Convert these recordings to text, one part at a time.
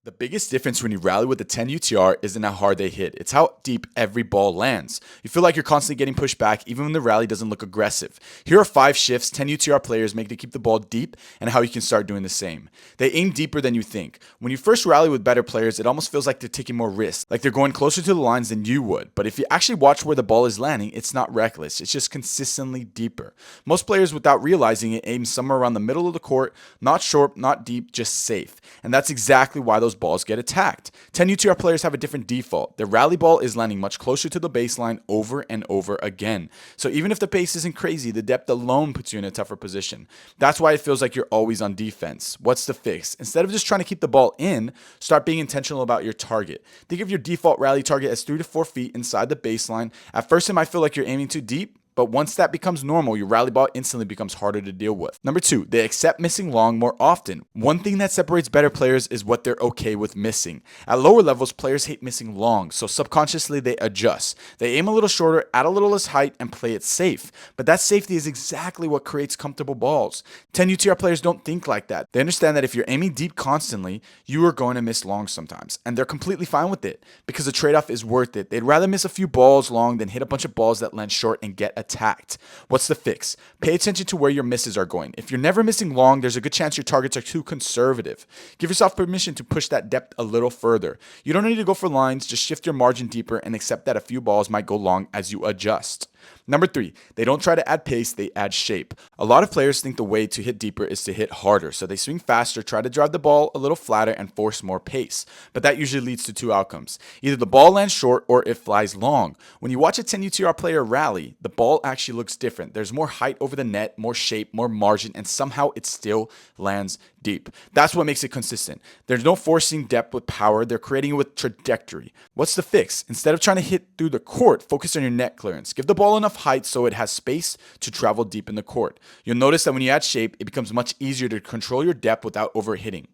The biggest difference when you rally with the 10 UTR isn't how hard they hit, it's how deep every ball lands. You feel like you're constantly getting pushed back even when the rally doesn't look aggressive. Here are 5 shifts 10 UTR players make to keep the ball deep and how you can start doing the same. They aim deeper than you think. When you first rally with better players, it almost feels like they're taking more risks, like they're going closer to the lines than you would. But if you actually watch where the ball is landing, it's not reckless, it's just consistently deeper. Most players, without realizing it, aim somewhere around the middle of the court, not short, not deep, just safe. And that's exactly why those balls get attacked. 10 UTR players have a different default. Their rally ball is landing much closer to the baseline over and over again. So even if the pace isn't crazy, the depth alone puts you in a tougher position. That's why it feels like you're always on defense. What's the fix? Instead of just trying to keep the ball in, start being intentional about your target. Think of your default rally target as 3 to 4 feet inside the baseline. At first, it might feel like you're aiming too deep, but once that becomes normal, your rally ball instantly becomes harder to deal with. Number 2, they accept missing long more often. One thing that separates better players is what they're okay with missing. At lower levels, players hate missing long, so subconsciously they adjust. They aim a little shorter, add a little less height, and play it safe. But that safety is exactly what creates comfortable balls. 10 UTR players don't think like that. They understand that if you're aiming deep constantly, you are going to miss long sometimes. And they're completely fine with it, because the trade-off is worth it. They'd rather miss a few balls long than hit a bunch of balls that land short and get attacked. What's the fix? Pay attention to where your misses are going. If you're never missing long, there's a good chance your targets are too conservative. Give yourself permission to push that depth a little further. You don't need to go for lines, just shift your margin deeper and accept that a few balls might go long as you adjust. Number 3, they don't try to add pace, they add shape. A lot of players think the way to hit deeper is to hit harder, so they swing faster, try to drive the ball a little flatter, and force more pace. But that usually leads to 2 outcomes. Either the ball lands short or it flies long. When you watch a 10 UTR player rally, the ball actually looks different. There's more height over the net, more shape, more margin, and somehow it still lands deep. That's what makes it consistent. There's no forcing depth with power, they're creating it with trajectory. What's the fix? Instead of trying to hit through the court, focus on your net clearance. Give the ball enough height so it has space to travel deep in the court. You'll notice that when you add shape, it becomes much easier to control your depth without overhitting.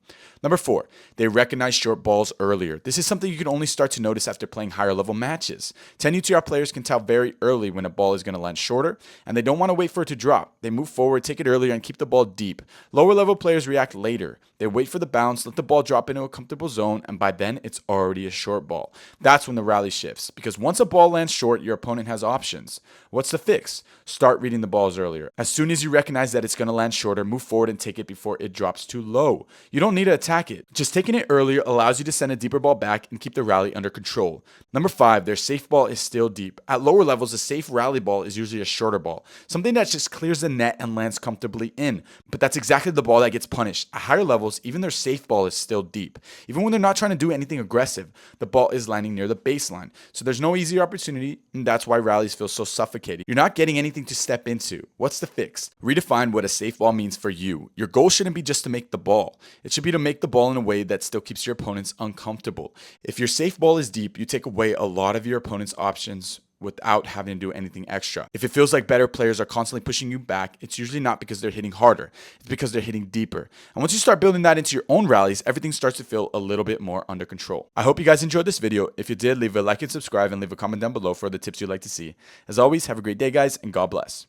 Number 4, they recognize short balls earlier. This is something you can only start to notice after playing higher level matches. 10 UTR players can tell very early when a ball is going to land shorter, and they don't want to wait for it to drop. They move forward, take it earlier, and keep the ball deep. Lower level players react later. They wait for the bounce, let the ball drop into a comfortable zone, and by then it's already a short ball. That's when the rally shifts, because once a ball lands short, your opponent has options. What's the fix? Start reading the balls earlier. As soon as you recognize that it's going to land shorter, move forward and take it before it drops too low. You don't need to attack it. Just taking it earlier allows you to send a deeper ball back and keep the rally under control. Number 5, their safe ball is still deep. At lower levels, a safe rally ball is usually a shorter ball, something that just clears the net and lands comfortably in. But that's exactly the ball that gets punished. At higher levels, even their safe ball is still deep. Even when they're not trying to do anything aggressive, the ball is landing near the baseline. So there's no easy opportunity, and that's why rallies feel so suffocating. You're not getting anything to step into. What's the fix? Redefine what a safe ball means for you. Your goal shouldn't be just to make the ball. It should be to make the ball in a way that still keeps your opponents uncomfortable. If your safe ball is deep, you take away a lot of your opponent's options without having to do anything extra. If it feels like better players are constantly pushing you back, it's usually not because they're hitting harder. It's because they're hitting deeper. And once you start building that into your own rallies, everything starts to feel a little bit more under control. I hope you guys enjoyed this video. If you did, leave a like and subscribe and leave a comment down below for the tips you'd like to see. As always, have a great day, guys, and God bless.